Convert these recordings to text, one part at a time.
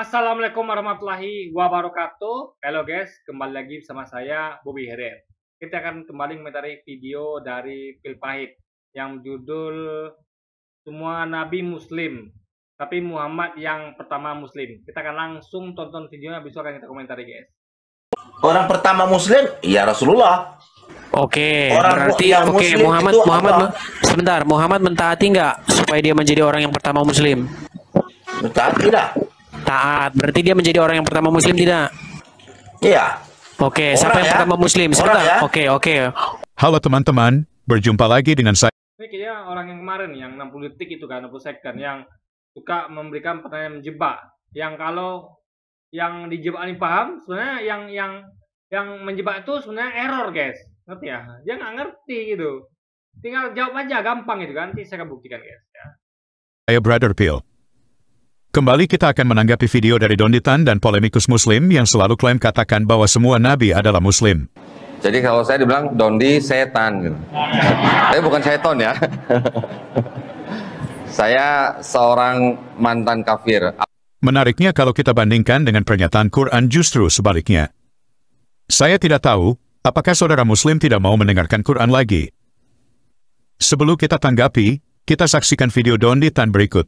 Assalamualaikum warahmatullahi wabarakatuh. Halo guys, kembali lagi bersama saya Bobby Herer. Kita akan kembali mengomentari video dari Pil Pahit yang judul Semua Nabi Muslim, tapi Muhammad yang pertama Muslim. Kita akan langsung tonton videonya, besok akan kita komentari guys. Orang pertama Muslim, ya Rasulullah. Oke, Orang berarti yang oke Muslim Muhammad itu Muhammad apa? sebentar, Muhammad mentaati nggak supaya dia menjadi orang yang pertama Muslim? Betul tidak? Taat, berarti dia menjadi orang yang pertama Muslim tidak? Iya. Oke, Orang siapa yang ya? pertama Muslim? Orang Sebentar. ya? Oke. Halo teman-teman, berjumpa lagi dengan saya. Ini kayaknya orang yang kemarin yang 60 detik itu kan, 60 second yang suka memberikan pertanyaan menjebak. Yang kalau yang dijebak ini paham, sebenarnya yang menjebak itu sebenarnya error guys. Ngerti ya? Dia nggak ngerti gitu. Tinggal jawab aja, gampang gitu kan. Nanti saya akan buktikan guys ya. Saya Brother Pil. Kembali kita akan menanggapi video dari Donditan dan polemikus Muslim yang selalu klaim katakan bahwa semua nabi adalah Muslim. Jadi kalau saya dibilang Dondi setan, gitu. Tapi bukan seton ya. Saya seorang mantan kafir. Menariknya kalau kita bandingkan dengan pernyataan Quran justru sebaliknya. Saya tidak tahu, apakah saudara Muslim tidak mau mendengarkan Quran lagi? Sebelum kita tanggapi, kita saksikan video Donditan berikut.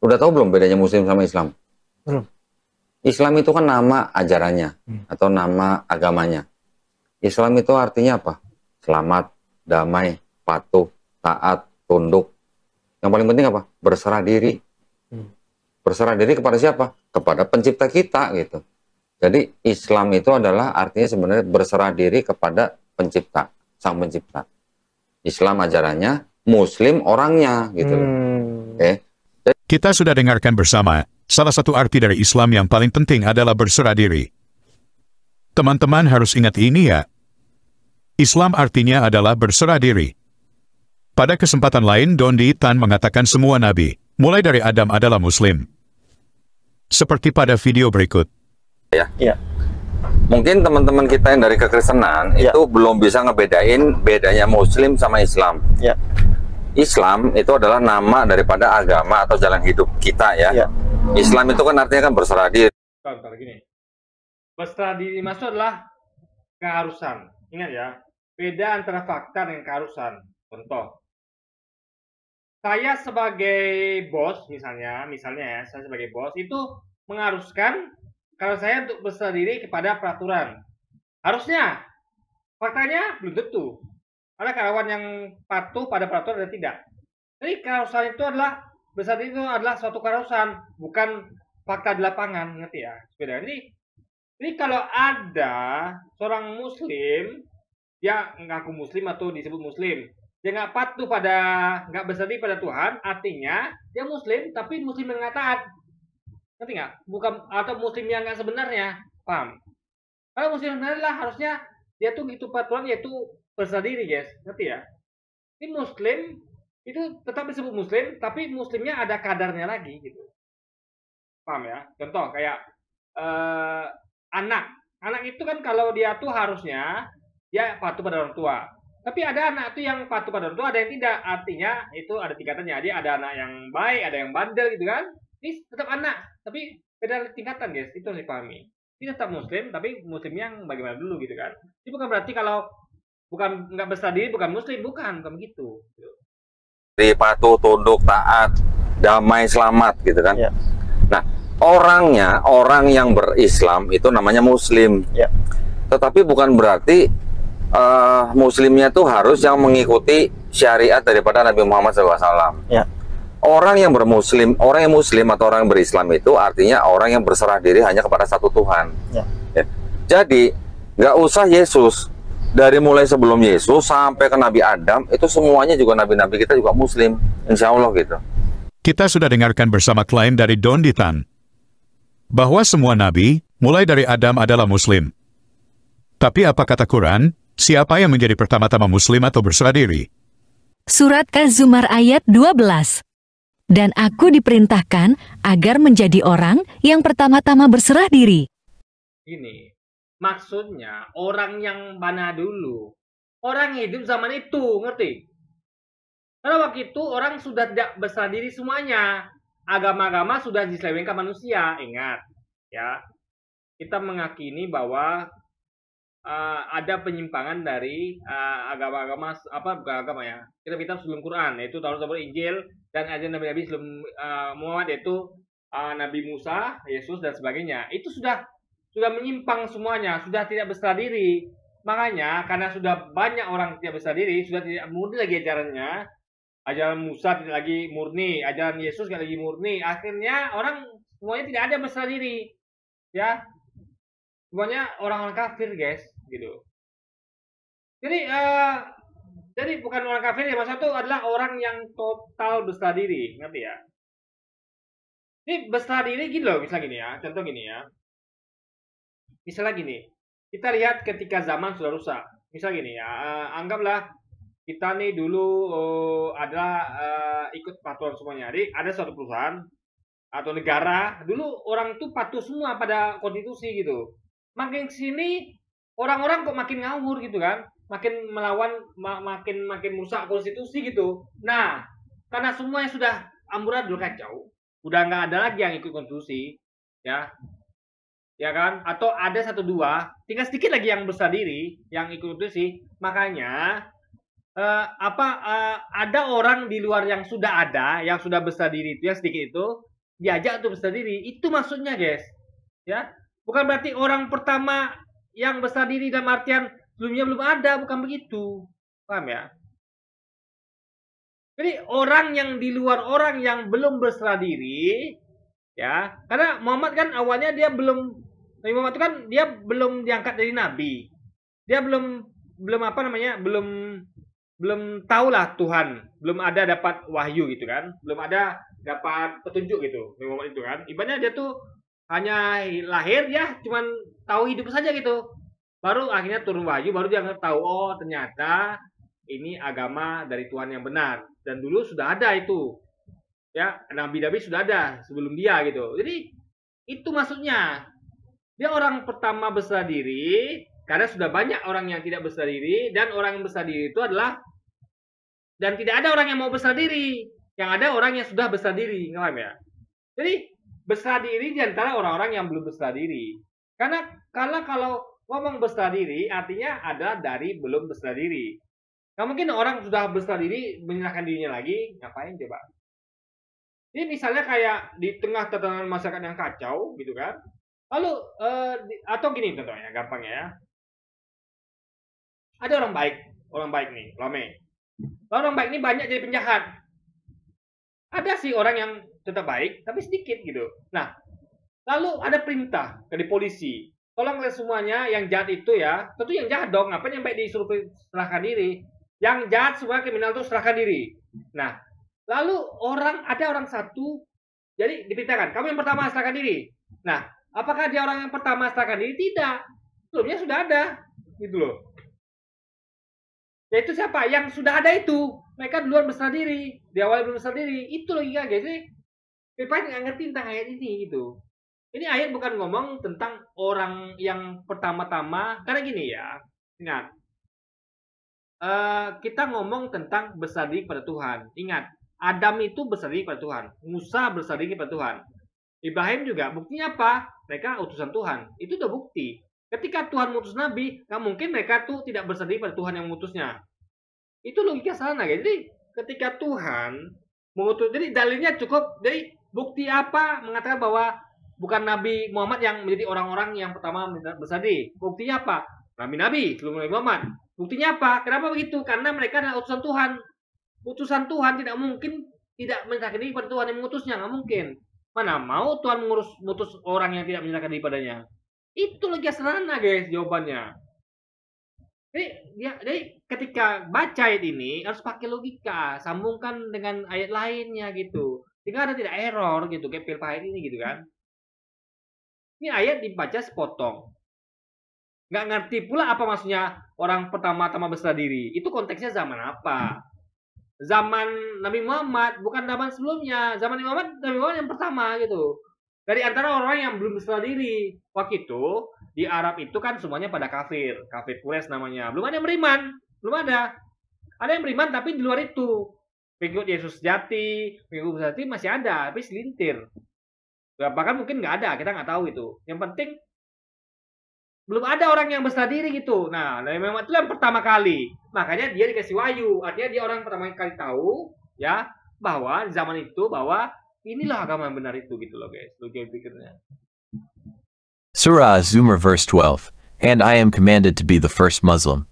Udah tahu belum bedanya Muslim sama Islam? Belum. Islam itu kan nama ajarannya atau nama agamanya. Islam itu artinya apa? Selamat, damai, patuh, taat, tunduk. Yang paling penting apa? Berserah diri. Berserah diri kepada siapa? Kepada pencipta kita gitu. Jadi Islam itu adalah artinya sebenarnya berserah diri kepada pencipta, sang pencipta. Islam ajarannya, Muslim orangnya gitu. Oke. Kita sudah dengarkan bersama, salah satu arti dari Islam yang paling penting adalah berserah diri. Teman-teman harus ingat ini ya. Islam artinya adalah berserah diri. Pada kesempatan lain Donditan mengatakan semua nabi, mulai dari Adam adalah Muslim. Seperti pada video berikut. Ya. Mungkin teman-teman kita yang dari kekristenan itu belum bisa ngebedain bedanya Muslim sama Islam. Ya. Islam itu adalah nama daripada agama atau jalan hidup kita ya. Islam itu kan artinya kan berserah diri. Bentar gini. Berserah diri maksud adalah keharusan. Ingat ya, beda antara fakta dan keharusan. Contoh, saya sebagai bos misalnya ya, saya sebagai bos itu mengharuskan kalau saya untuk berserah diri kepada peraturan. Harusnya, faktanya belum tentu. Ada karyawan yang patuh pada peraturan dan tidak. Jadi keharusan itu adalah berserah diri itu adalah suatu keharusan, bukan fakta di lapangan, ngerti ya? Beda. Jadi kalau ada seorang Muslim, dia ngaku Muslim atau disebut Muslim, dia nggak patuh pada, nggak berserah diri pada Tuhan, artinya dia Muslim tapi Muslim yang nggak taat. Ngerti nggak? Bukan, atau Muslim yang nggak sebenarnya, paham? Kalau Muslim sebenarnya lah harusnya dia tuh gitu peraturan yaitu berserah diri guys, ngerti ya? Ini Muslim itu tetap disebut Muslim, tapi Muslimnya ada kadarnya lagi gitu, paham ya? Contoh kayak anak itu kan kalau dia tuh harusnya dia patuh pada orang tua, tapi ada anak tuh yang patuh pada orang tua, ada yang tidak, artinya itu ada tingkatannya. Dia ada anak yang baik, ada yang bandel gitu kan, ini tetap anak, tapi beda tingkatan guys, itu harus dipahami. Ini tetap Muslim, tapi Muslim yang bagaimana dulu gitu kan. Ini bukan berarti kalau bukan nggak berserah diri bukan Muslim, bukan begitu. Di patuh, tunduk, taat, damai, selamat gitu kan. Ya. Nah, orang yang berislam itu namanya Muslim. Ya. Tetapi bukan berarti Muslimnya tuh harus yang mengikuti syariat daripada Nabi Muhammad SAW. Ya. Orang yang Muslim atau orang yang berislam itu artinya orang yang berserah diri hanya kepada satu Tuhan. Ya. Ya. Jadi nggak usah Yesus. Dari mulai sebelum Yesus sampai ke Nabi Adam, itu semuanya juga nabi-nabi kita juga Muslim, insya Allah gitu. Kita sudah dengarkan bersama klaim dari Donditan bahwa semua nabi, mulai dari Adam adalah Muslim. Tapi apa kata Quran, siapa yang menjadi pertama-tama Muslim atau berserah diri? Surat Az-Zumar ayat 12. Dan aku diperintahkan agar menjadi orang yang pertama-tama berserah diri. Gini, Maksudnya orang yang mana dulu? Orang hidup zaman itu, ngerti? Karena waktu itu orang sudah tidak berserah diri semuanya. Agama-agama sudah diselewengkan manusia. Ingat, ya. Kita meyakini bahwa ada penyimpangan dari agama-agama bukan agama ya, kitab-kitab sebelum Quran, yaitu Taurat, Zabur, Injil, dan ajaran nabi-nabi sebelum Muhammad, yaitu Nabi Musa, Yesus, dan sebagainya. Itu sudah menyimpang semuanya, sudah tidak berserah diri. Makanya karena sudah banyak orang tidak berserah diri, sudah tidak murni lagi ajarannya. Ajaran Musa tidak lagi murni, ajaran Yesus tidak lagi murni. Akhirnya orang semuanya tidak ada berserah diri, ya. Semuanya orang-orang kafir, guys, gitu. Jadi bukan orang kafir ya, maksudnya itu adalah orang yang total berserah diri, ngerti ya? Ini berserah diri gini loh, misalnya gini ya, contoh gini ya. Misalnya gini, kita lihat ketika zaman sudah rusak. Misalnya gini ya, anggaplah kita nih dulu adalah ikut patuhan semuanya. Jadi ada suatu perusahaan atau negara, dulu orang tuh patuh semua pada konstitusi gitu. Makin sini orang-orang kok makin ngawur gitu kan, makin melawan, makin merusak konstitusi gitu. Nah, karena semuanya sudah amburadul, kacau, udah nggak ada lagi yang ikut konstitusi, ya kan? Atau ada satu dua, tinggal sedikit lagi yang berserah diri, yang ikut konstitusi. Makanya ada orang di luar yang sudah ada, yang sudah berserah diri itu, yang sedikit itu diajak untuk berserah diri. Itu maksudnya, guys, ya. Bukan berarti orang pertama yang berserah diri dalam artian sebelumnya belum ada, bukan begitu. Paham ya? Jadi orang yang di luar, orang yang belum berserah diri, ya, karena Muhammad kan awalnya dia belum, Nabi Muhammad itu kan dia belum diangkat dari nabi. Dia belum tahulah Tuhan, belum ada dapat wahyu gitu kan, belum ada dapat petunjuk gitu Nabi Muhammad itu kan. Ibaratnya dia tuh hanya lahir, ya cuman tahu hidup saja gitu. Baru akhirnya turun wahyu, baru dia tahu, oh ternyata ini agama dari Tuhan yang benar. Dan dulu sudah ada itu, ya, nabi-nabi sudah ada sebelum dia gitu. Jadi itu maksudnya, dia orang pertama berserah diri karena sudah banyak orang yang tidak berserah diri, dan orang yang berserah diri itu adalah, dan tidak ada orang yang mau berserah diri, yang ada orang yang sudah berserah diri, ngerti ya? Jadi berserah diri di antara orang-orang yang belum berserah diri. Karena kalau ngomong berserah diri artinya adalah dari belum berserah diri. Nggak mungkin orang sudah berserah diri menyerahkan dirinya lagi, ngapain coba? Ini misalnya kayak di tengah tatanan masyarakat yang kacau gitu kan. Lalu atau gini contohnya, gampangnya ya. Ada orang baik nih, lame. Orang baik ini banyak jadi penjahat. Ada sih orang yang tetap baik, tapi sedikit gitu. Nah, lalu ada perintah dari polisi, tolong semuanya yang jahat itu ya, tentu yang jahat dong, ngapain yang baik disuruh serahkan diri? Yang jahat semua kriminal itu serahkan diri. Nah, lalu ada orang satu, jadi diperintahkan, kamu yang pertama serahkan diri. Nah, apakah dia orang yang pertama serahkan diri? Tidak. Sebelumnya sudah ada, gitu loh. Yaitu siapa? Yang sudah ada itu. Mereka duluan berserah diri. Di awal belum berserah diri. Itu logika, guys. Jadi, kita nggak ngerti tentang ayat ini, gitu. Ini ayat bukan ngomong tentang orang yang pertama-tama. Karena gini ya. Ingat. Kita ngomong tentang berserah diri pada Tuhan. Ingat. Adam itu berserah diri pada Tuhan. Musa berserah diri pada Tuhan. Ibrahim juga. Buktinya apa? Mereka utusan Tuhan. Itu udah bukti. Ketika Tuhan mengutus Nabi, nggak mungkin mereka tuh tidak berserah diri pada Tuhan yang mengutusnya. Itu logika sana, guys. Jadi ketika Tuhan mengutus, jadi dalilnya cukup. Jadi bukti apa mengatakan bahwa bukan Nabi Muhammad yang menjadi orang-orang yang pertama berserah diri? Buktinya apa? Nabi-nabi sebelum Nabi Muhammad. Buktinya apa? Kenapa begitu? Karena mereka adalah utusan Tuhan. Utusan Tuhan tidak mungkin tidak menyerahkan diri pada Tuhan yang mengutusnya, nggak mungkin. Mana mau Tuhan mengutus orang yang tidak menyerahkan diri padanya? Itu logika sederhana, guys, jawabannya. Jadi ketika baca ayat ini harus pakai logika, sambungkan dengan ayat lainnya gitu. Sehingga ada tidak error gitu, kayak pilih ayat ini gitu kan. Ini ayat dibaca sepotong. Nggak ngerti pula apa maksudnya orang pertama-tama berserah diri. Itu konteksnya zaman apa? Zaman Nabi Muhammad, bukan zaman sebelumnya. Zaman Nabi Muhammad yang pertama gitu. dari antara orang yang belum berserah diri. Waktu itu di Arab itu kan semuanya pada kafir Quraisy namanya. Belum ada yang beriman, belum ada. Ada yang beriman tapi di luar itu. Pengikut Yesus sejati, pengikut sejati masih ada, tapi selintir. Bahkan mungkin nggak ada, kita nggak tahu itu. Yang penting belum ada orang yang berserah diri gitu. Nah, Nabi Muhammad itu yang pertama kali. Makanya dia dikasih wahyu. Artinya dia orang pertama kali tahu ya bahwa zaman itu bahwa inilah agama yang benar itu gitu loh guys. Logika pikirnya. Surah Az-Zumar verse 12. And I am commanded to be the first Muslim.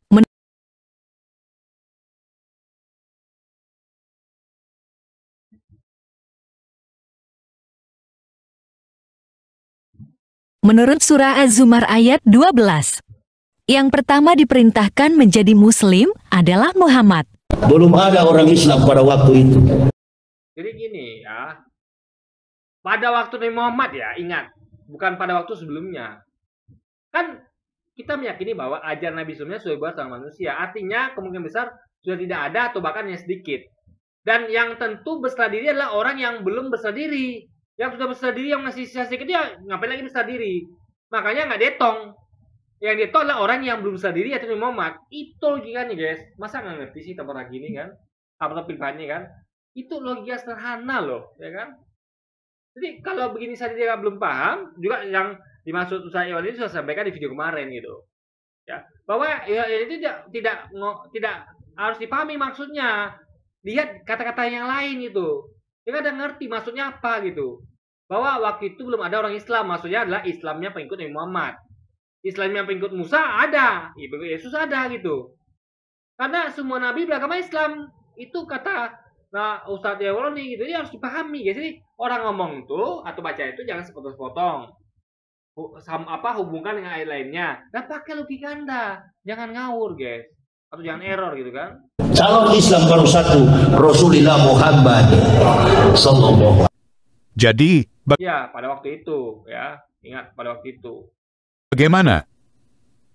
Menurut surah Az-Zumar ayat 12, yang pertama diperintahkan menjadi muslim adalah Muhammad. Belum ada orang Islam pada waktu itu. Jadi gini ya, pada waktu Nabi Muhammad ya, ingat, bukan pada waktu sebelumnya. Kan kita meyakini bahwa ajaran Nabi sebelumnya sudah dibuat sama manusia. Artinya kemungkinan besar sudah tidak ada atau bahkan hanya sedikit. Dan yang tentu berserah diri adalah orang yang belum berserah diri. Yang sudah berserah diri, yang masih sisa sedikit, dia ngapain lagi berserah diri? Makanya nggak detong. Yang detong adalah orang yang belum berserah diri atau Nabi Muhammad. Itu logikanya guys. Masa nggak ngerti sih tabrak gini kan? Apa pilihannya kan? Itu logika sederhana loh, ya kan? Jadi kalau begini saja dia belum paham, juga yang dimaksud Ustaz Iwan ini sudah sampaikan di video kemarin gitu. Ya, bahwa ya, itu tidak harus dipahami maksudnya. Lihat kata-kata yang lain itu. Dia kadang ngerti maksudnya apa gitu. Bahwa waktu itu belum ada orang Islam. Maksudnya adalah Islamnya pengikut Nabi Muhammad. Islamnya pengikut Musa ada. Pengikut Yesus ada gitu. Karena semua nabi beragama Islam. Itu kata Ustadz Yawroni gitu. Jadi harus dipahami. Jadi orang ngomong itu atau baca itu jangan sepotong-sepotong. Hubungkan dengan ayat lainnya. Dan pakai logika Anda. Jangan ngawur guys. Atau jangan error gitu kan. Calon Islam baru satu, Rasulullah Muhammad sallallahu. Jadi, ya pada waktu itu ya, ingat pada waktu itu. Bagaimana?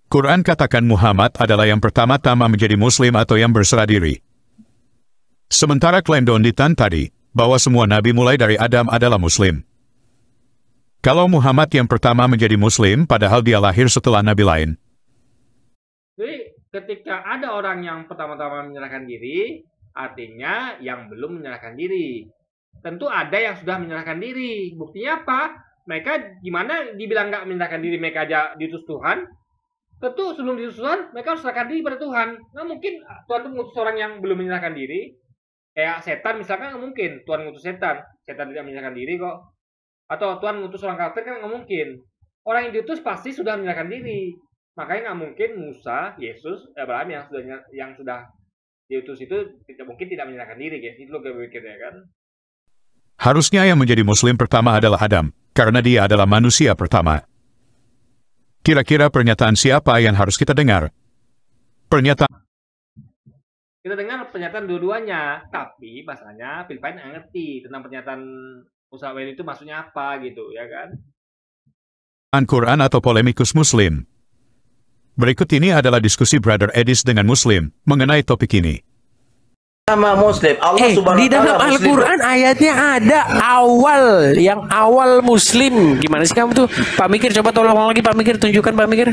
Quran katakan Muhammad adalah yang pertama-tama menjadi muslim atau yang berserah diri. Sementara klaim Donditan tadi, bahwa semua nabi mulai dari Adam adalah muslim. Kalau Muhammad yang pertama menjadi muslim padahal dia lahir setelah nabi lain. Jadi ketika ada orang yang pertama-tama menyerahkan diri, artinya yang belum menyerahkan diri. Tentu ada yang sudah menyerahkan diri. Buktinya apa? Mereka gimana dibilang nggak menyerahkan diri, mereka aja diutus Tuhan. Tentu sebelum diutus Tuhan, mereka harus serahkan diri pada Tuhan. Nggak mungkin Tuhan itu mengutus orang yang belum menyerahkan diri. Kayak setan misalkan nggak mungkin. Tuhan mengutus setan. Setan tidak menyerahkan diri kok. Atau Tuhan mengutus orang kafir kan nggak mungkin. Orang yang diutus pasti sudah menyerahkan diri. Makanya nggak mungkin Musa, Yesus, Abraham yang sudah diutus itu mungkin tidak menyerahkan diri, guys. Itu lo gak berpikirnya kan? Harusnya yang menjadi muslim pertama adalah Adam, karena dia adalah manusia pertama. Kira-kira pernyataan siapa yang harus kita dengar? Pernyataan Kita dengar pernyataan dua-duanya, tapi masalahnya Filipina nggak ngerti tentang pernyataan Musa itu maksudnya apa gitu, ya kan? Quran atau polemikus muslim. Berikut ini adalah diskusi Brother Edis dengan Muslim mengenai topik ini. Sama Muslim, Allah Subhanahu di dalam Al-Quran ayatnya ada yang awal Muslim. Gimana sih kamu tuh, Pak Mikir? Coba tolong lagi Pak Mikir, tunjukkan Pak Mikir.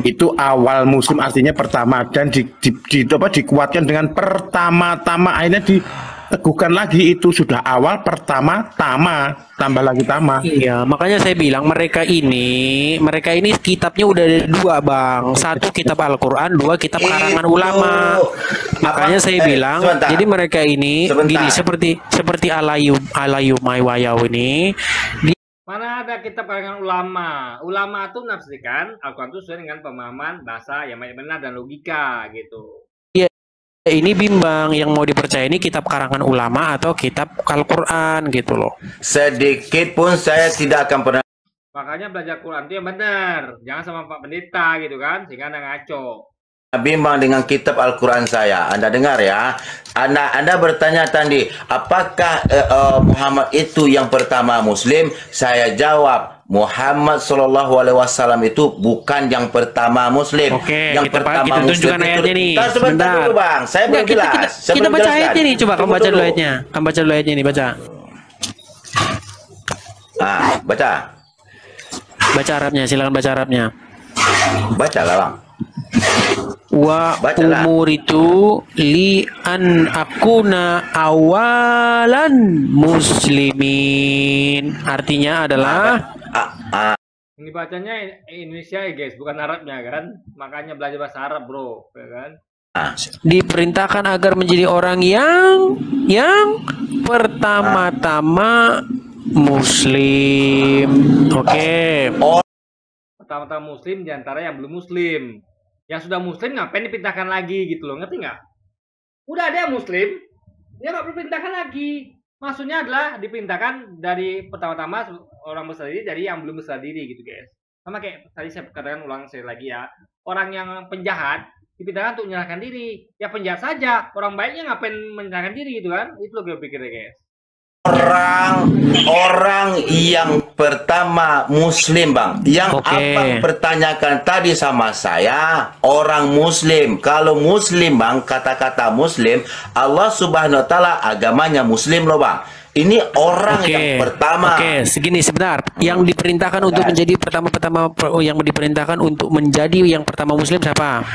Itu awal Muslim artinya pertama dan dikuatkan dengan pertama-tama, akhirnya diteguhkan lagi itu sudah awal pertama-tama, tambah lagi tama. Iya, makanya saya bilang mereka ini kitabnya udah ada dua, Bang. Satu kitab Al-Quran, dua kitab karangan ulama. Makanya saya bilang, jadi mereka ini gini seperti Alayum Maywayau ini. Mana ada kitab karangan ulama? Ulama itu menafsirkan Al-Quran itu sesuai dengan pemahaman bahasa yang benar dan logika gitu. Ini bimbang yang mau dipercaya ini kitab karangan ulama atau kitab Al-Quran gitu loh. Sedikit pun saya tidak akan pernah. Makanya belajar Quran itu yang benar. Jangan sama Pak Pendeta gitu kan, sehingga Anda ngaco. Bimbang dengan kitab Al-Quran saya. Anda dengar ya. Anda bertanya tadi, apakah Muhammad itu yang pertama Muslim? Saya jawab, Muhammad SAW itu bukan yang pertama Muslim. Oke, yang pertama Muslim tunjukkan ayatnya nih. Sebentar dulu Bang, saya belum jelas. Kita baca ayatnya nih, coba kamu baca dulu ayatnya. Kamu baca dulu ayatnya nih, baca. Baca. Baca Arabnya, silakan baca Arabnya. Baca lah bang. Wa umur itu li an akuna awalan muslimin. Artinya adalah ini bacanya Indonesia ya guys, bukan Arabnya kan. Makanya belajar bahasa Arab bro, ya kan. Diperintahkan agar menjadi orang yang pertama-tama muslim. Oke. Pertama-tama muslim diantara yang belum muslim. Yang sudah muslim ngapain dipintahkan lagi gitu loh, ngerti nggak? Udah ada yang muslim, dia nggak perlu perintahkan lagi. Maksudnya adalah dipintahkan dari pertama-tama orang besar diri dari yang belum besar diri gitu guys. Sama kayak tadi saya katakan ulang sekali lagi ya. Orang yang penjahat dipindahkan untuk menyerahkan diri. Ya penjahat saja, orang baiknya ngapain menyerahkan diri gitu kan? Itu loh gue pikirnya guys. Orang yang pertama muslim bang, yang abang pertanyakan tadi sama saya, orang muslim. Kalau muslim bang, kata-kata muslim, Allah subhanahu wa ta'ala agamanya muslim loh bang. Ini orang yang pertama. Segini sebentar. Yang diperintahkan untuk menjadi yang diperintahkan untuk menjadi yang pertama muslim siapa?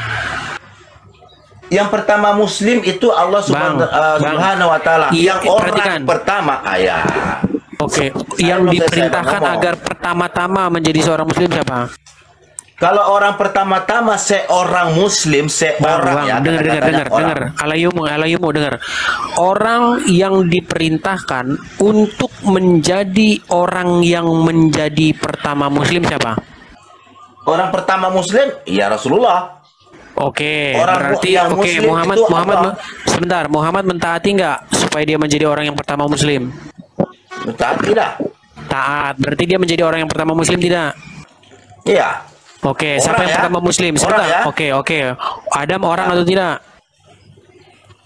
Yang pertama muslim itu Allah subhanahu wa ta'ala. Yang orang pertama ayat. Yang diperintahkan agar pertama-tama menjadi seorang muslim siapa? Kalau orang pertama-tama seorang muslim, seorang dengar. Alayumu dengar. Orang yang diperintahkan untuk menjadi orang yang menjadi pertama muslim siapa? Orang pertama muslim ya Rasulullah. Berarti Muhammad sebentar, Muhammad mentaati nggak supaya dia menjadi orang yang pertama muslim? Mentaati tidak? Taat, berarti dia menjadi orang yang pertama muslim tidak? Iya. Siapa yang pertama muslim? Sebentar. Ya? Adam orang atau tidak?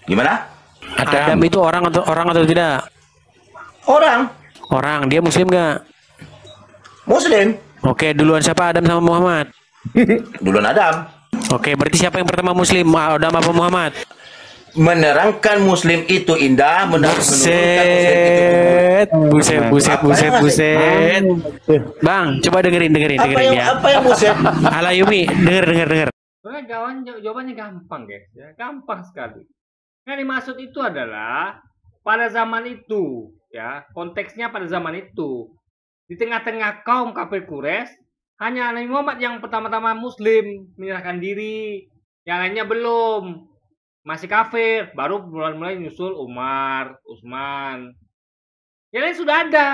Gimana? Adam itu orang atau tidak? Orang, dia muslim nggak? Muslim. Duluan siapa Adam sama Muhammad? Duluan Adam. Berarti siapa yang pertama muslim? Adam apa Muhammad? Menerangkan muslim itu indah, buset. Bang, coba dengerin ya. Apa yang buset? Alayumi, denger. Jawabannya gampang guys, ya. Gampang sekali. Yang dimaksud itu adalah pada zaman itu, ya, konteksnya pada zaman itu, di tengah-tengah kaum kafir Quraisy, hanya Nabi Muhammad yang pertama-tama muslim, menyerahkan diri, yang lainnya belum, masih kafir, baru mulai nyusul Umar, Utsman. Yang lain sudah ada,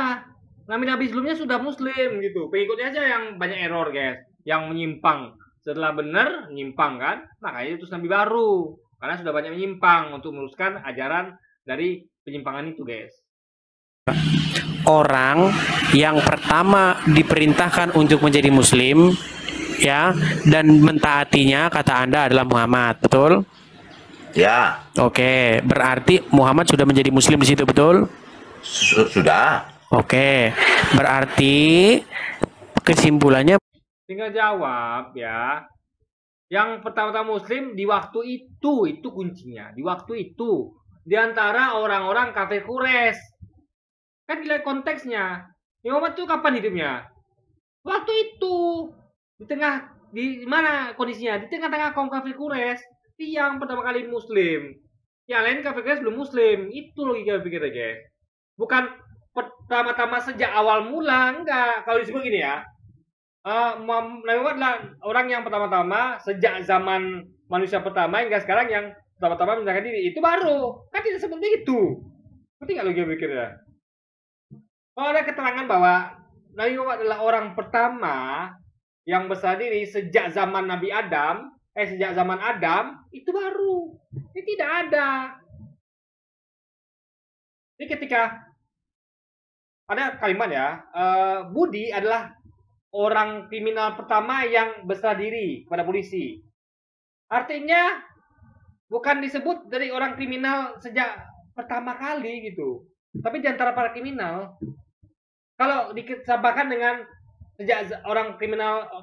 nabi-nabi sebelumnya sudah muslim gitu. Pengikutnya aja yang banyak error guys, yang menyimpang. Setelah benar nyimpang kan, makanya itu nabi baru, karena sudah banyak menyimpang untuk meluruskan ajaran dari penyimpangan itu guys. Orang yang pertama diperintahkan untuk menjadi muslim ya dan mentaatinya kata Anda adalah Muhammad, betul? Ya. Berarti Muhammad sudah menjadi muslim di situ, betul? Sudah. Berarti kesimpulannya tinggal jawab ya. Yang pertama-tama muslim di waktu itu kuncinya. Di waktu itu di antara orang-orang kafir Quraisy. Kan dilihat konteksnya. Muhammad itu kapan hidupnya? Waktu itu. Di mana kondisinya? Di tengah-tengah kaum kafir Quraisy. Yang pertama kali muslim. Yang lain kafir Quraisy belum muslim. Itu logika pikirnya guys. Bukan pertama-tama sejak awal mula, enggak. Kalau disebut gini ya. Nabi Muhammad adalah orang yang pertama-tama sejak zaman manusia pertama hingga sekarang yang pertama-tama menyerahkan diri. Itu baru. Kan tidak sebut begitu. Ngerti nggak logika pikirnya? Kalau ada keterangan bahwa Nabi Muhammad adalah orang pertama yang besar diri sejak zaman Nabi Adam, sejak zaman Adam, itu baru. Ini tidak ada. Jadi ketika ada kalimat ya, Budi adalah orang kriminal pertama yang besar diri kepada polisi. Artinya bukan disebut dari orang kriminal sejak pertama kali gitu. Tapi di antara para kriminal, kalau disamakan dengan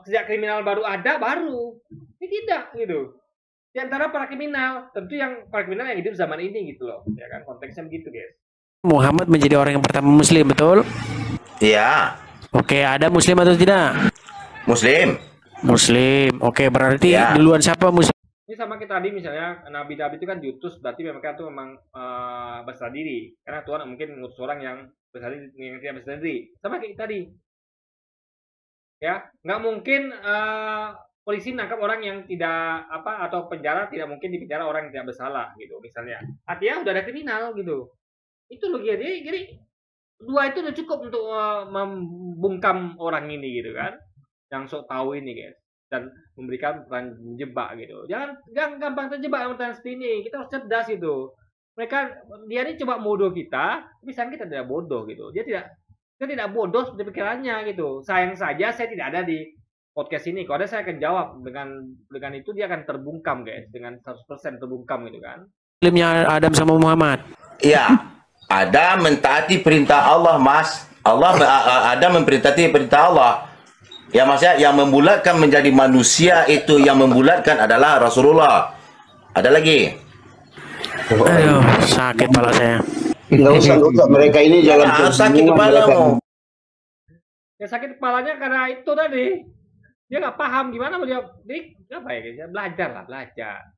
sejak kriminal baru ada, baru. Ini tidak gitu. Di antara para kriminal, tentu yang para kriminal yang hidup zaman ini gitu loh. Ya kan konteksnya begitu, guys. Muhammad menjadi orang yang pertama muslim, betul? Iya. Oke, ada muslim atau tidak? Muslim. Muslim. Oke, berarti Ya. duluan siapa muslim? Ini sama kita tadi misalnya Nabi-Nabi itu kan diutus berarti mereka itu memang berserah diri karena Tuhan mungkin mengutus orang yang berserah diri, yang tidak berserah diri. Sama kayak tadi, ya nggak mungkin polisi menangkap orang yang tidak apa atau penjara tidak mungkin dipenjara orang yang tidak bersalah gitu misalnya. Artinya udah ada kriminal gitu. Itu loh jadi dua itu udah cukup untuk membungkam orang ini gitu kan, yang sok tahu ini guys. Dan memberikan peran jebak gitu. Jangan gampang terjebak sama pertanyaan seperti ini. Kita harus cerdas gitu. Dia ini coba bodoh kita, tapi sayang kita tidak bodoh gitu. Kita tidak bodoh seperti pikirannya gitu. Sayang saja saya tidak ada di podcast ini. Kalau ada saya akan jawab dengan itu dia akan terbungkam guys, dengan 100% terbungkam gitu kan. Muslimnya Adam sama Muhammad. Iya. Adam mentaati perintah Allah, Mas. Adam memperintahkan perintah Allah. Ya maksudnya yang membulatkan menjadi manusia itu yang membulatkan adalah Rasulullah. Ada lagi? Aduh, sakit kepala saya. Enggak usah mereka ini jalan sakit kepalamu. Ya sakit kepalanya karena itu tadi. Dia nggak paham gimana mau dia apa ya guys? Belajar.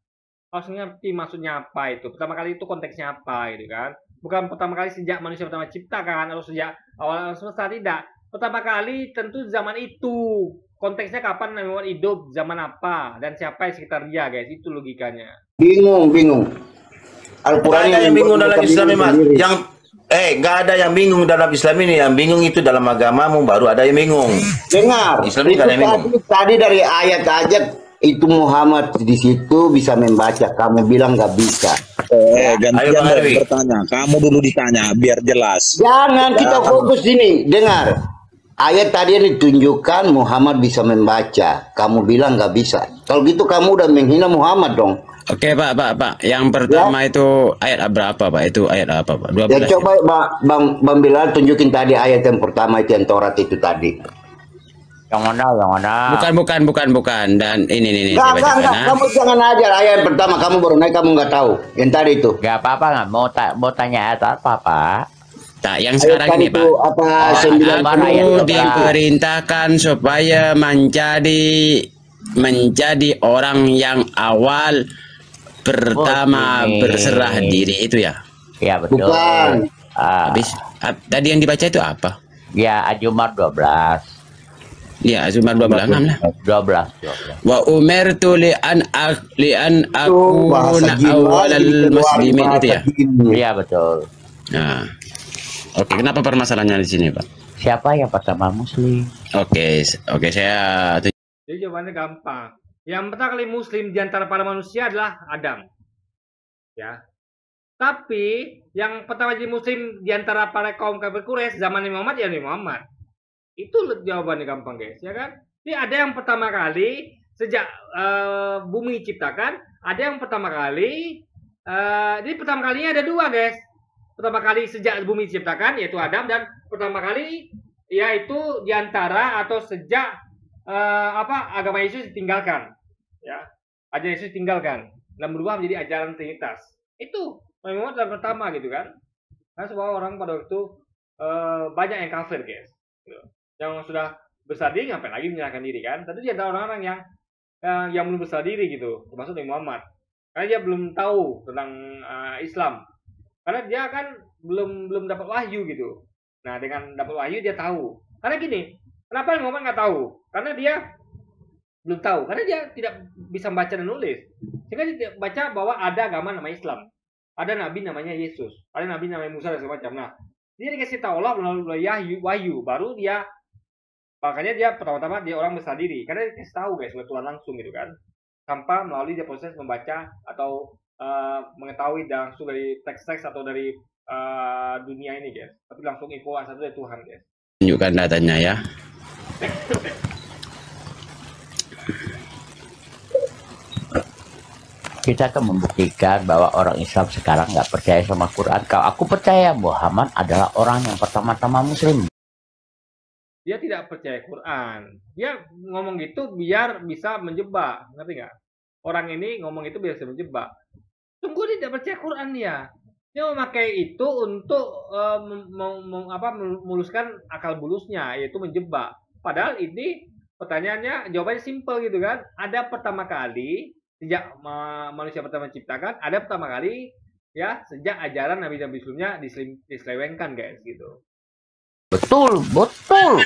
Harus ngerti maksudnya apa itu. Pertama kali itu konteksnya apa gitu kan. Bukan pertama kali sejak manusia pertama ciptakan atau sejak awal semesta, tidak. Pertama kali tentu zaman itu. Konteksnya kapan Nabi Muhammad hidup, zaman apa, dan siapa yang sekitar dia, guys. Itu logikanya. Bingung. Al-Quran yang bingung dalam Islam ini, Mas. Nggak ada yang bingung dalam Islam ini. Yang bingung itu dalam agamamu baru ada yang bingung. Dengar. Islam ini ada yang bingung. Tadi dari ayat-ayat itu Muhammad di situ bisa membaca. Kamu bilang nggak bisa. Gantian bertanya. Kamu dulu ditanya biar jelas. Jangan kita fokus sini. Dengar. Ayat tadi yang ditunjukkan Muhammad bisa membaca. Kamu bilang nggak bisa. Kalau gitu kamu udah menghina Muhammad dong. Oke Pak. Yang pertama itu ayat berapa Pak? Itu ayat apa Pak? 12. Ya coba Bang Bilal tunjukin tadi ayat yang pertama itu yang Taurat itu tadi. Yang mana? Bukan. Dan ini. Enggak. Kamu jangan ajar ayat yang pertama. Kamu baru naik, kamu nggak tahu. Yang tadi itu. Gak apa-apa, nggak mau tanya ayat apa Pak? Tak, yang sekarang ini Pak. Apa aku diperintahkan supaya menjadi orang yang awal pertama berserah diri itu ya? Iya betul. Bukan. Habis tadi yang dibaca itu apa? Ya Az-Zumar 12. Ya Az-Zumar 12 lah. 12. Wa umirtu li an akuna awalal muslimin itu ya? Iya betul. Nah. Oke, kenapa permasalahannya di sini, Pak? Siapa yang pertama muslim? Oke, saya. Jadi jawabannya gampang. Yang pertama kali muslim di antara para manusia adalah Adam. Ya. Tapi yang pertama jadi muslim di antara para kaum kafir Quraisy zaman Nabi Muhammad ya Nabi Muhammad. Itu jawabannya gampang, guys, ya kan? Jadi ada yang pertama kali sejak bumi diciptakan, ada yang pertama kali jadi pertama kalinya ada dua, guys. Pertama kali sejak bumi diciptakan yaitu Adam, dan pertama kali yaitu diantara atau sejak agama Yesus ditinggalkan, ya, ajaran Yesus ditinggalkan dan berubah menjadi ajaran Trinitas. Itu memang yang pertama gitu kan. Karena semua orang pada waktu banyak yang kafir, guys, gitu. Yang sudah besar diri ngapain lagi menyerahkan diri kan. Tentu dia ada orang-orang yang belum besar diri gitu, termasuk Nabi Muhammad, karena dia belum tahu tentang Islam. Karena dia kan belum dapat wahyu gitu. Nah, dengan dapat wahyu dia tahu. Karena gini, kenapa Muhammad nggak tahu? Karena dia belum tahu. Karena dia tidak bisa membaca dan nulis. Sehingga dia tidak baca bahwa ada agama namanya Islam. Ada nabi namanya Yesus. Ada nabi namanya Musa dan segala macam. Nah, dia dikasih tahu Allah melalui wahyu. Baru dia, makanya dia pertama-tama dia orang besar diri. Karena dia dikasih tahu, guys, oleh Tuhan langsung gitu kan. Tanpa melalui dia proses membaca atau mengetahui langsung dari teks-teks atau dari dunia ini, guys, tapi langsung info satu dari Tuhan, guys. Tunjukkan datanya ya. Kita akan membuktikan bahwa orang Islam sekarang nggak percaya sama Quran. Kalau aku percaya Muhammad adalah orang yang pertama-tama muslim. Dia tidak percaya Quran. Dia ngomong gitu biar bisa menjebak, ngerti nggak? Orang ini ngomong itu biar bisa menjebak. Tunggu, dia tidak percaya Quran dia. Dia memakai itu untuk memuluskan akal bulusnya, yaitu menjebak. Padahal ini pertanyaannya, jawabannya simpel gitu kan. Ada pertama kali sejak manusia pertama diciptakan, ada pertama kali ya sejak ajaran nabi-nabi sebelumnya diselewengkan guys gitu. Betul, betul.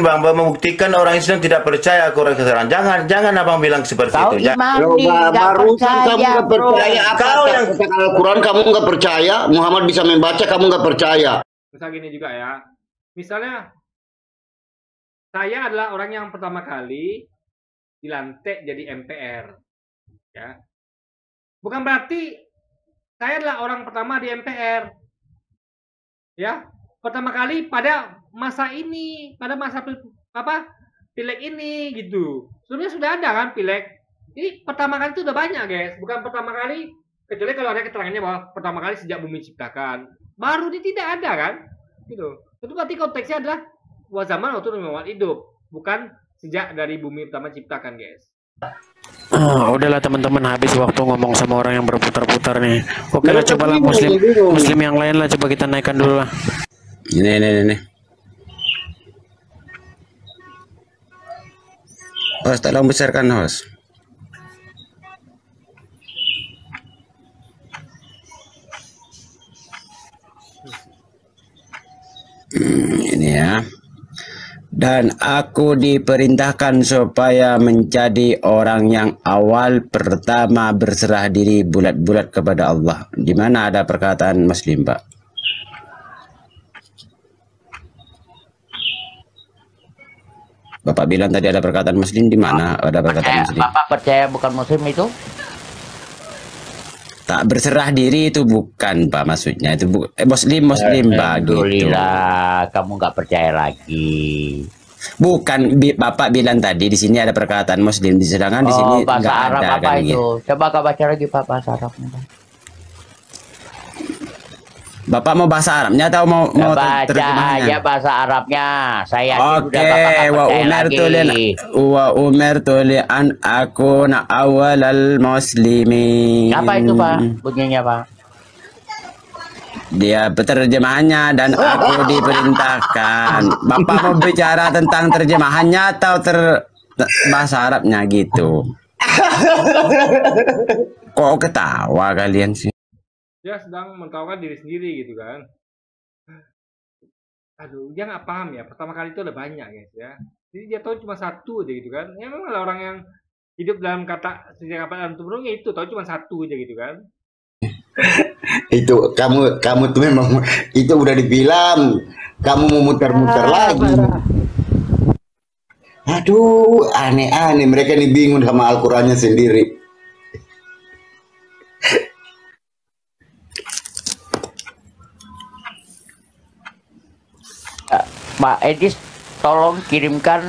Bang, membuktikan orang Islam tidak percaya Quran keseran. Jangan abang bilang seperti Kau itu. Barusan kamu nggak percaya kau yang Al-Quran, kamu nggak percaya Muhammad bisa membaca, kamu nggak percaya. Misal gini juga ya, misalnya saya adalah orang yang pertama kali dilantik jadi MPR, ya. Bukan berarti saya adalah orang pertama di MPR, ya. Pertama kali pada masa ini, pada masa pileg ini gitu. Sebelumnya sudah ada kan pileg. Ini pertama kali itu udah banyak guys, bukan pertama kali, kecuali kalau ada keterangannya bahwa pertama kali sejak bumi diciptakan. Baru ini tidak ada kan, gitu. Itu berarti konteksnya adalah zaman waktu Nabi Muhammad hidup, bukan sejak dari bumi pertama diciptakan guys. Udahlah teman-teman, habis waktu ngomong sama orang yang berputar-putar nih. Oke lah, cobalah muslim yang lain lah, coba kita naikkan dulu lah. Ini. Host, tolong besarkan host. Ini ya. Dan aku diperintahkan supaya menjadi orang yang awal pertama berserah diri bulat-bulat kepada Allah. Di mana ada perkataan Muslim, Pak? Bapak bilang tadi ada perkataan Muslim, di mana ada perkataan Muslim? Bapak percaya bukan Muslim itu? Tak berserah diri itu bukan, Pak, maksudnya itu Muslim Pak gitu. Alhamdulillah, kamu nggak percaya lagi. Bukan, Bapak bilang tadi di sini ada perkataan Muslim, sedangkan di sini bahasa nggak Arab ada apa kan, itu? gitu. Coba kau baca lagi Pak bahasa Arabnya. Bapak mau bahasa Arabnya atau mau baca terjemahannya? aja bahasa Arabnya. Saya Oke, wa umirtu li an akuna awalal muslimin. Apa itu Pak? Bunyinya Pak? Dia terjemahannya, dan aku diperintahkan. Bapak mau bicara tentang terjemahannya atau bahasa Arabnya gitu? Kok ketawa kalian sih? Dia sedang menertawakan diri sendiri gitu kan. Aduh, dia nggak paham ya. Pertama kali itu ada banyak guys ya. Jadi dia tahu cuma satu aja gitu kan. Ya memang lah orang yang hidup dalam kata sejak kapan turunnya itu tahu cuma satu aja gitu kan. Itu kamu tuh memang itu udah dibilang kamu mau muter-muter lagi. Aduh, aneh-aneh, mereka nih bingung sama Al-Qur'annya sendiri. Pak Edis, tolong kirimkan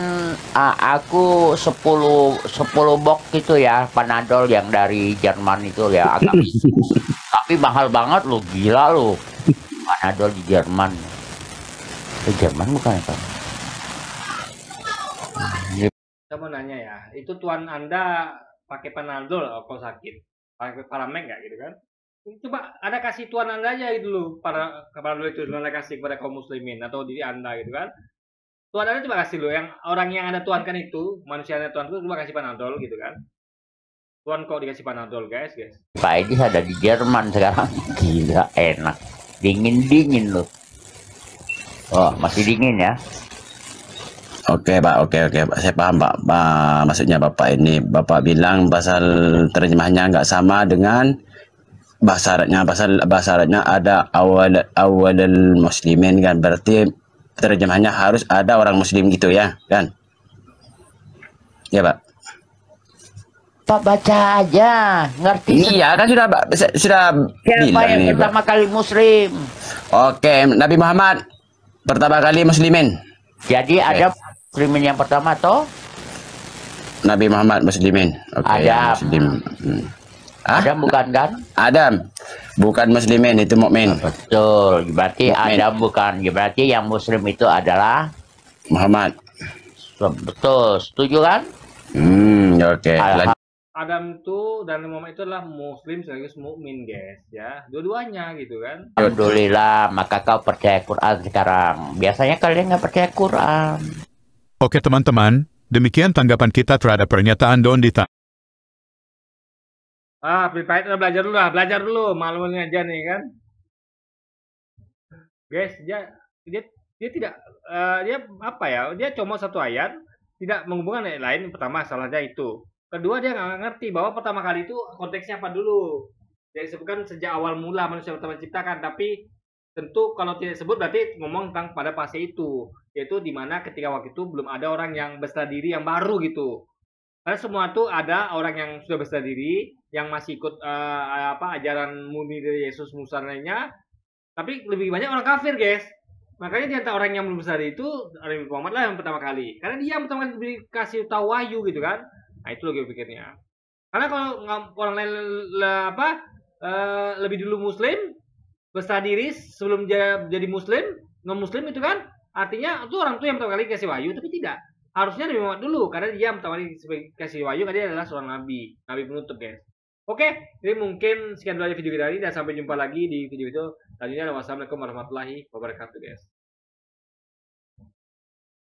aku 10 box itu ya, Panadol yang dari Jerman itu ya, agak tapi mahal banget lo, gila lo. Panadol di Jerman. Jerman bukan ya Pak? Saya mau nanya ya, itu tuan Anda pakai Panadol kalau sakit, pakai Paramek nggak gitu kan? Coba ada kasih tuan Anda aja gitu loh, para Panadol itu Anda kasih kepada kaum muslimin atau diri Anda gitu kan? Tuan Anda coba kasih loh, yang orang yang Anda tuankan itu, manusia yang tuan itu coba kasih Panadol gitu kan? Tuan kok dikasih Panadol guys. Pak Edis ada di Jerman sekarang, gila enak, dingin loh. Oh masih dingin ya? Oke Pak, oke Pak, saya paham Pak. Maksudnya Bapak ini, Bapak bilang pasal terjemahannya nggak sama dengan bahasa Arabnya. Bahasa Arabnya ada awalul muslimin kan, berarti terjemahannya harus ada orang muslim gitu ya kan? Ya Pak. Pak baca aja, ngerti? Iya kan sudah Siapa yang nih, pertama kali muslim? Oke, Nabi Muhammad pertama kali muslimin. Jadi ada muslimin yang pertama toh? Nabi Muhammad muslimin. Oke, Adam. Muslim. Adam bukan kan? Adam bukan muslimin, itu mukmin. Betul, berarti Mukmin. Adam bukan. Berarti yang muslim itu adalah Muhammad. Betul, setuju kan? Oke. Adam itu dan Muhammad itu adalah muslim sekaligus mukmin, guys, ya. Dua-duanya gitu kan. Alhamdulillah, maka kau percaya Quran sekarang. Biasanya kalian nggak percaya Quran. Oke teman-teman, demikian tanggapan kita terhadap pernyataan Don Dita. Pripait udah belajar dulu, maluin aja nih kan. Guys, dia tidak dia apa ya? Dia cuma satu ayat, tidak menghubungkan ayat lain. Pertama salahnya itu. Kedua dia nggak ngerti bahwa pertama kali itu konteksnya apa dulu. Dia disebutkan sejak awal mula manusia pertama diciptakan, tapi tentu kalau tidak disebut berarti ngomong tentang pada fase itu, yaitu dimana ketika waktu itu belum ada orang yang berserah diri yang baru gitu. Karena semua itu ada orang yang sudah berserah diri, yang masih ikut ajaran murni dari Yesus Musa lainnya, tapi lebih banyak orang kafir, guys. Makanya di antara orang yang belum berserah diri itu Nabi Muhammad lah yang pertama kali, karena dia yang pertama kali dikasih tahu wahyu gitu kan. Nah itu loh gue pikirnya. Karena kalau orang lain lebih dulu muslim, berserah diri sebelum jadi muslim, non muslim itu kan artinya itu orang tuh yang pertama kali kasih wahyu, tapi tidak. Harusnya Nabi Muhammad dulu karena dia yang pertama kali kasih wahyu, karena dia adalah seorang nabi penutup, guys. Oke, jadi mungkin sekian dulu dari video kita hari ini dan sampai jumpa lagi di video itu selanjutnya. Wassalamualaikum warahmatullahi wabarakatuh, guys.